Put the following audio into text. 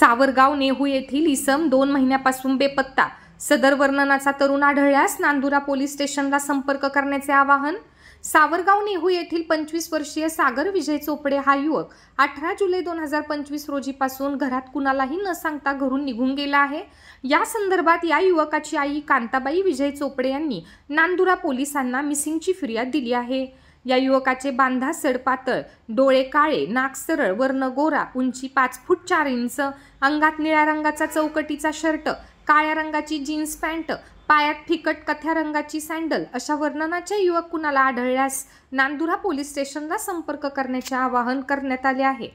सावरगाव नेहू येथील इसम 2 महिन्यापासून बेपत्ता। सदर वर्णनाचा तरुण आढळल्यास नांदुरा पोलीस स्टेशनला संपर्क करण्याचे आवाहन। सावरगाव नेहू येथील 25 वर्षीय सागर विजय चोपडे हा युवक 18 जुलै 2025 रोजीपासून घरात कुणालाही न सांगता घरून निघून गेला आहे। या संदर्भात या युवकाची आई कांताबाई विजय चोपडे यांनी नांदुरा पोलिसांना मिसिंगची फिर्याद दिली आहे। या युवकाचे बांधा सडपातळ, डोळे काळे, नाक सरळ, वर्ण गोरा, उंची 5 फूट 4 इंच, अंगात निळ्या रंगाचा चौकटीचा शर्ट, काळ्या रंगाची जीन्स पॅन्ट, पायात फिकट कथ्या रंगाची सँडल अशा वर्णनाचे युवक कुणाला आढळल्यास नांदुरा पोलीस स्टेशनला संपर्क करण्याचे आवाहन करण्यात आले आहे।